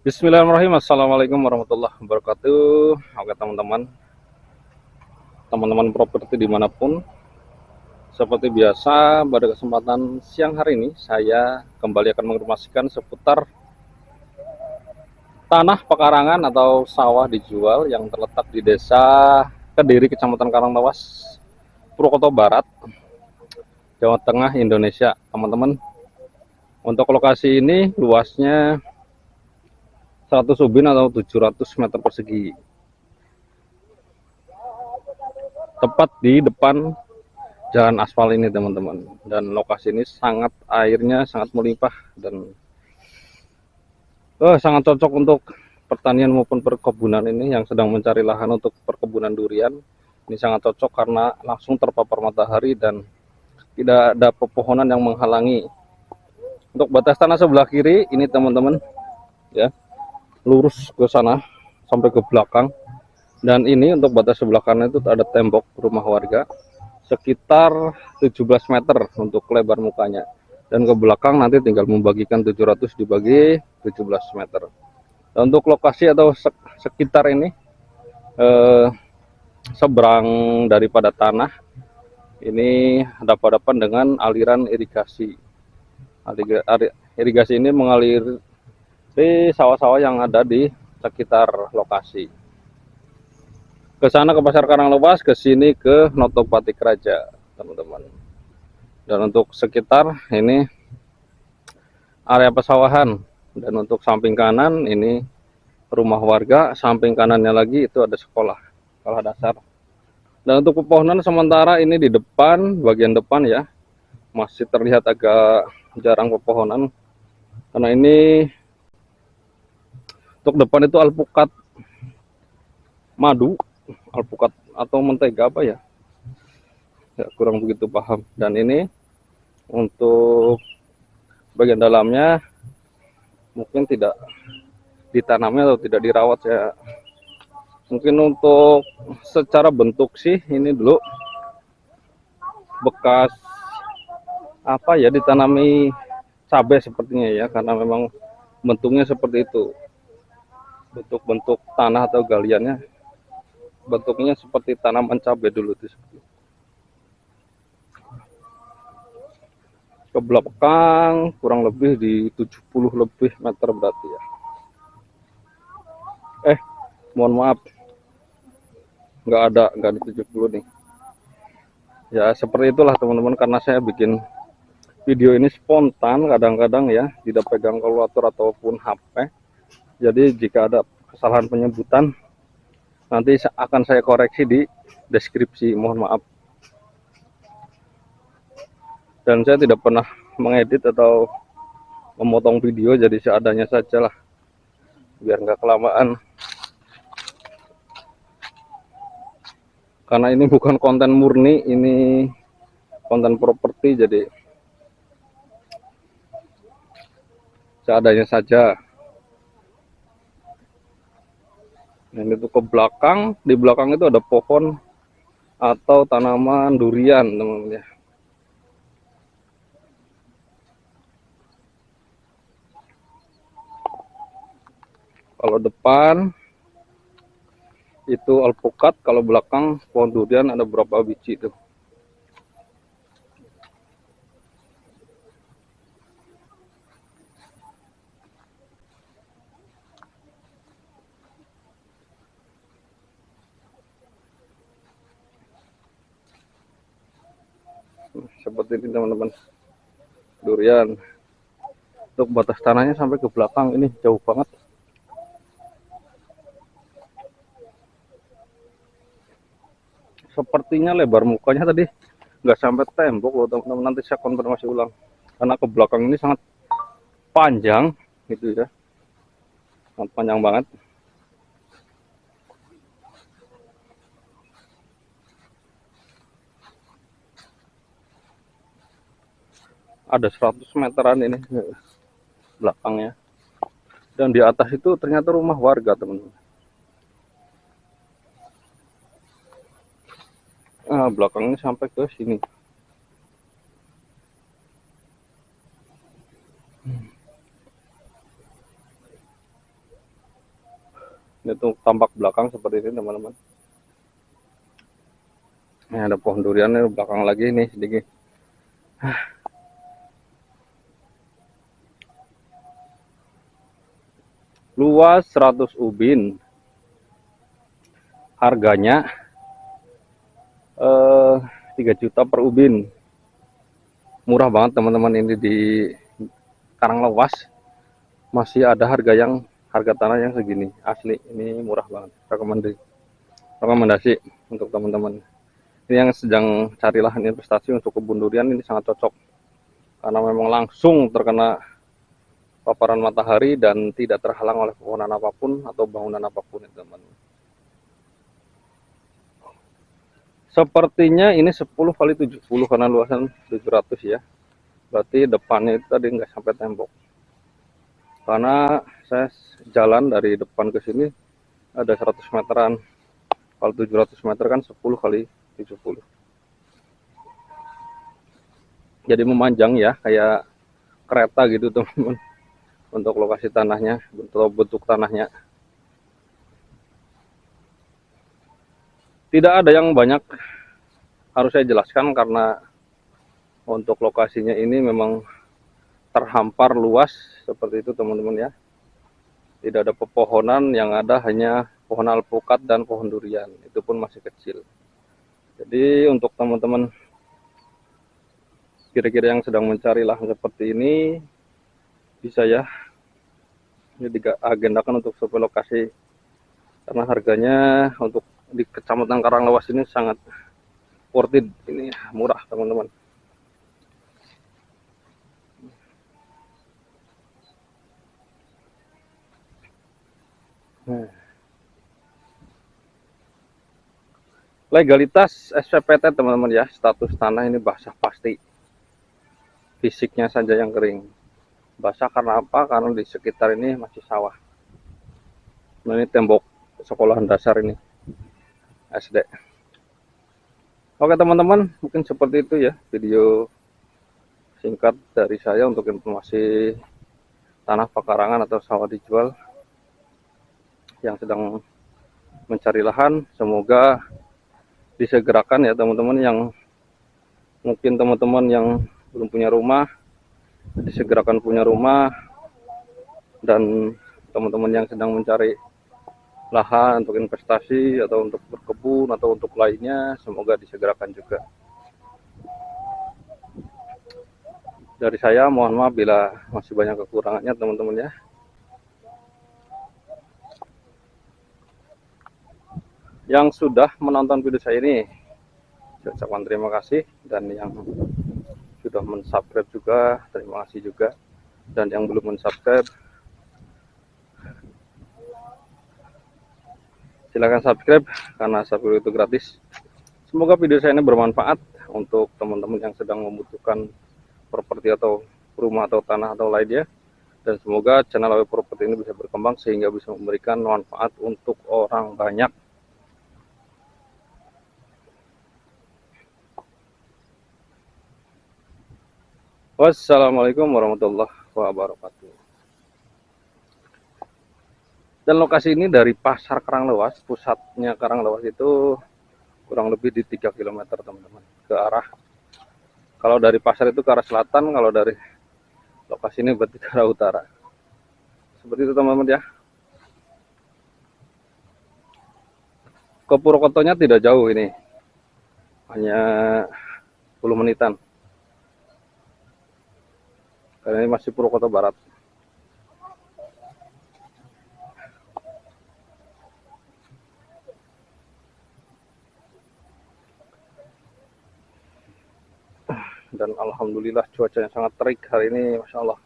Bismillahirrahmanirrahim. Assalamualaikum warahmatullahi wabarakatuh. Oke teman-teman properti dimanapun, seperti biasa pada kesempatan siang hari ini saya kembali akan menginformasikan seputar tanah pekarangan atau sawah dijual yang terletak di desa Kediri, Kecamatan Karangtawas, Purwokerto Barat, Jawa Tengah, Indonesia. Teman-teman, untuk lokasi ini luasnya 100 ubin atau 700 meter persegi, tepat di depan jalan aspal ini teman-teman. Dan lokasi ini airnya sangat melimpah dan sangat cocok untuk pertanian maupun perkebunan. Ini yang sedang mencari lahan untuk perkebunan durian, ini sangat cocok karena langsung terpapar matahari dan tidak ada pepohonan yang menghalangi. Untuk batas tanah sebelah kiri ini teman-teman ya, lurus ke sana sampai ke belakang. Dan ini untuk batas sebelah kanan itu ada tembok rumah warga sekitar 17 meter untuk lebar mukanya, dan ke belakang nanti tinggal membagikan 700 dibagi 17 meter. Dan untuk lokasi atau sekitar ini seberang daripada tanah ini hadapan dengan aliran irigasi. Irigasi ini mengalir di sawah-sawah yang ada di sekitar lokasi. Ke sana ke Pasar Karanglepas, ke sini ke Noto Batik Raja, teman-teman. Dan untuk sekitar ini area pesawahan, dan untuk samping kanan ini rumah warga, samping kanannya lagi itu ada sekolah dasar. Dan untuk pepohonan sementara ini di depan, bagian depan ya, masih terlihat agak jarang pepohonan karena ini untuk depan itu alpukat madu, alpukat atau mentega apa ya, kurang begitu paham. Dan ini untuk bagian dalamnya mungkin tidak ditanami atau tidak dirawat ya. Mungkin untuk secara bentuk sih ini dulu bekas apa ya, ditanami cabai sepertinya ya, karena memang bentuknya seperti itu. Bentuk tanah atau galiannya bentuknya seperti tanaman cabai dulu itu. Ke belakang kurang lebih di 70 lebih meter berarti ya. Mohon maaf, nggak di 70 nih. Ya seperti itulah teman-teman, karena saya bikin video ini spontan kadang-kadang ya, tidak pegang kalkulator ataupun HP. Jadi jika ada kesalahan penyebutan nanti akan saya koreksi di deskripsi, mohon maaf. Dan saya tidak pernah mengedit atau memotong video, jadi seadanya saja lah biar nggak kelamaan. Karena ini bukan konten murni, ini konten properti, jadi seadanya saja. Ini tuh ke belakang, di belakang itu ada pohon atau tanaman durian teman-teman ya. Kalau depan itu alpukat, kalau belakang pohon durian ada berapa biji tuh. Seperti ini teman-teman, durian. Untuk batas tanahnya sampai ke belakang ini jauh banget. Sepertinya lebar mukanya tadi nggak sampai tembok loh teman-teman, nanti saya konfirmasi ulang karena ke belakang ini sangat panjang gitu ya, sangat panjang banget. Ada 100 meteran ini belakangnya, dan di atas itu ternyata rumah warga teman-teman. Nah, belakangnya sampai ke sini. Ini tuh tampak belakang seperti ini teman-teman. Ini ada pohon durian di belakang lagi nih sedikit. Luas 100 ubin. Harganya 3 juta per ubin. Murah banget teman-teman, ini di Karanglewas masih ada harga tanah yang segini. Asli ini murah banget. Rekomendasi untuk teman-teman. Ini yang sedang cari lahan investasi untuk kebun durian, ini sangat cocok. Karena memang langsung terkena paparan matahari dan tidak terhalang oleh pepohonan apapun atau bangunan apapun, teman-teman. Sepertinya ini 10 kali 70 karena luasan 700 ya. Berarti depannya itu tadi nggak sampai tembok. Karena saya jalan dari depan ke sini ada 100 meteran. Kalau 700 meter kan 10 kali 70. Jadi memanjang ya, kayak kereta gitu teman-teman. Untuk lokasi tanahnya, bentuk tanahnya. Tidak ada yang banyak harus saya jelaskan karena untuk lokasinya ini memang terhampar luas seperti itu teman-teman ya. Tidak ada pepohonan, yang ada hanya pohon alpukat dan pohon durian, itu pun masih kecil. Jadi untuk teman-teman kira-kira yang sedang mencari lahan seperti ini, bisa ya, ini diagendakan untuk sebuah lokasi karena harganya untuk di Kecamatan Karanglewas ini sangat worth it, ini murah teman-teman. Legalitas SPPT teman-teman ya, status tanah ini basah pasti, fisiknya saja yang kering. Basah karena apa? Karena di sekitar ini masih sawah. Nah, ini tembok sekolahan dasar ini, SD. Oke teman-teman, mungkin seperti itu ya video singkat dari saya untuk informasi tanah pekarangan atau sawah dijual yang sedang mencari lahan. Semoga disegerakan ya teman-teman, yang mungkin teman-teman yang belum punya rumah disegerakan punya rumah, dan teman-teman yang sedang mencari lahan untuk investasi atau untuk berkebun atau untuk lainnya, semoga disegerakan juga. Dari saya mohon maaf bila masih banyak kekurangannya teman-teman ya. Yang sudah menonton video saya ini, saya ucapkan terima kasih, dan yang sudah mensubscribe juga terima kasih juga, dan yang belum mensubscribe silahkan subscribe karena subscribe itu gratis. Semoga video saya ini bermanfaat untuk teman-teman yang sedang membutuhkan properti atau rumah atau tanah atau lainnya, dan semoga channel AW Properti ini bisa berkembang sehingga bisa memberikan manfaat untuk orang banyak. Wassalamualaikum warahmatullahi wabarakatuh. Dan lokasi ini dari pasar Karanglewas, pusatnya Karanglewas itu kurang lebih di 3 km teman-teman, ke arah, kalau dari pasar itu ke arah selatan, kalau dari lokasi ini berarti ke arah utara. Seperti itu teman-teman ya. Ke Purwokertonya tidak jauh, ini hanya 10 menitan karena ini masih Purwokerto Barat. Dan alhamdulillah cuacanya sangat terik hari ini, masya Allah.